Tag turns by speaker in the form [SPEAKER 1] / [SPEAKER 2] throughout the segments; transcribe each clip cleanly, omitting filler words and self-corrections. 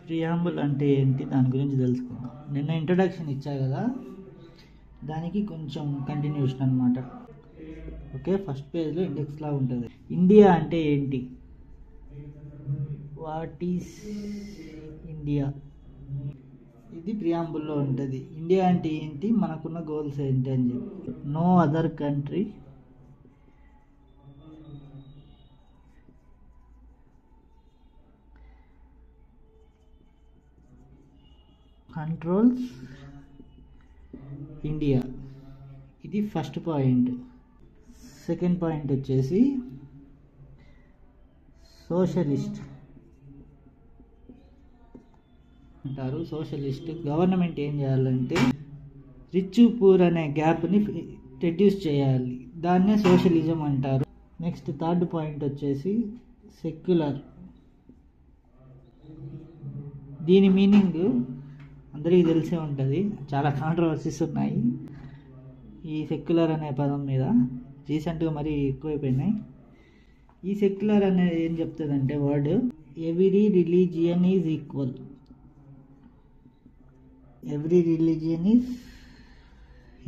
[SPEAKER 1] Preamble అంటే ఏంటి, దాని గురించి తెలుసుకుందాం. నిన్న ఇంట్రడక్షన్ ఇచ్చా కదా, దానికి కొంచెం కంటిన్యూషన్ అనమాట. ఓకే, ఫస్ట్ పేజ్లో ఇండెక్స్లా ఉంటుంది. ఇండియా అంటే ఏంటి, వాట్ ఈస్ ఇండియా, ఇది ప్రియాంబుల్లో ఉంటుంది. ఇండియా అంటే ఏంటి, మనకున్న గోల్స్ ఏంటి అని చెప్పి. No other country controls India, ఇది ఫస్ట్ పాయింట్. సెకండ్ పాయింట్ వచ్చేసి సోషలిస్ట్ అంటారు. సోషలిస్ట్ గవర్నమెంట్ ఏం చేయాలంటే రిచ్ పూర్ అనే గ్యాప్ని రెడ్యూస్ చేయాలి, దాన్నే సోషలిజం అంటారు. నెక్స్ట్ థర్డ్ పాయింట్ వచ్చేసి సెక్యులర్. దీని మీనింగ్ అందరికీ తెలిసే ఉంటుంది, చాలా కాంట్రవర్సీస్ ఉన్నాయి ఈ సెక్యులర్ అనే పదం మీద, రీసెంట్గా మరీ ఎక్కువైపోయినాయి. ఈ సెక్యులర్ అనేది ఏం చెప్తుందంటే word, every religion is equal, every religion is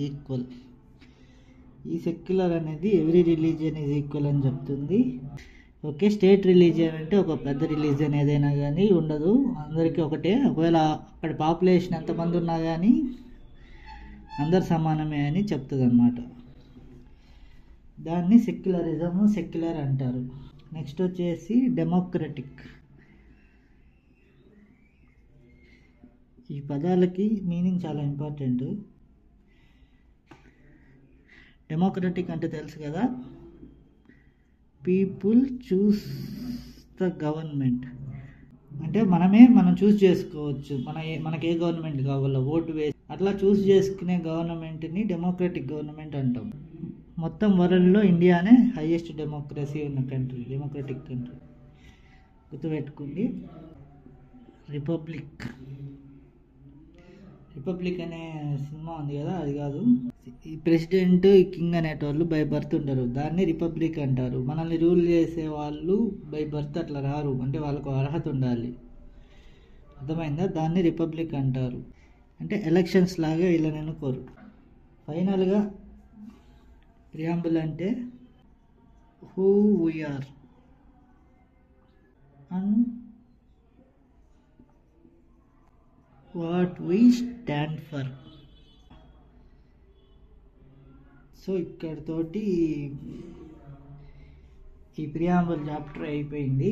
[SPEAKER 1] equal. ఈ సెక్యులర్ అనేది ఎవ్రీ రిలీజియన్ ఈజ్ ఈక్వల్ అని చెప్తుంది. ఓకే, స్టేట్ రిలీజియన్ అంటే ఒక పెద్ద రిలీజియన్ ఏదైనా కానీ ఉండదు, అందరికీ ఒకటే. ఒకవేళ అక్కడ పాపులేషన్ ఎంతమంది ఉన్నా కానీ అందరు సమానమే అని చెప్తుంది అన్నమాట. దాన్ని సెక్యులరిజం, సెక్యులర్ అంటారు. నెక్స్ట్ వచ్చేసి డెమోక్రటిక్. ఈ పదాలకి మీనింగ్ చాలా ఇంపార్టెంట్. డెమోక్రటిక్ అంటే తెలుసు కదా, పీపుల్ చూస్ ద గవర్నమెంట్, అంటే మనం చూస్ చేసుకోవచ్చు, మనకి ఏ గవర్నమెంట్ కావాలో ఓటు వేసి అట్లా చూస్ చేసుకునే గవర్నమెంట్ని డెమోక్రటిక్ గవర్నమెంట్ అంటాం. మొత్తం వరల్డ్లో ఇండియానే హైయెస్ట్ డెమోక్రసీ ఉన్న కంట్రీ, డెమోక్రటిక్ కంట్రీ. గుర్తుపెట్టుకోండి. రిపబ్లిక్ అనే సినిమా ఉంది కదా, అది కాదు. ఈ ప్రెసిడెంట్, ఈ కింగ్ అనేటోళ్ళు బై బర్త్ ఉండరు, దాన్ని రిపబ్లిక్ అంటారు. మనల్ని రూల్ చేసే వాళ్ళు బై బర్త్ అట్లా రారు, అంటే వాళ్ళకు అర్హత ఉండాలి, అర్థమైందా? దాన్ని రిపబ్లిక్ అంటారు. అంటే ఎలక్షన్స్ లాగా ఇలా ఎన్నుకోరు. ఫైనల్గా ప్రియాంబుల్ అంటే who we are and what we stand for. So ఇక్కడితోటి ఈ ప్రియాంబుల్ చాప్టర్ అయిపోయింది.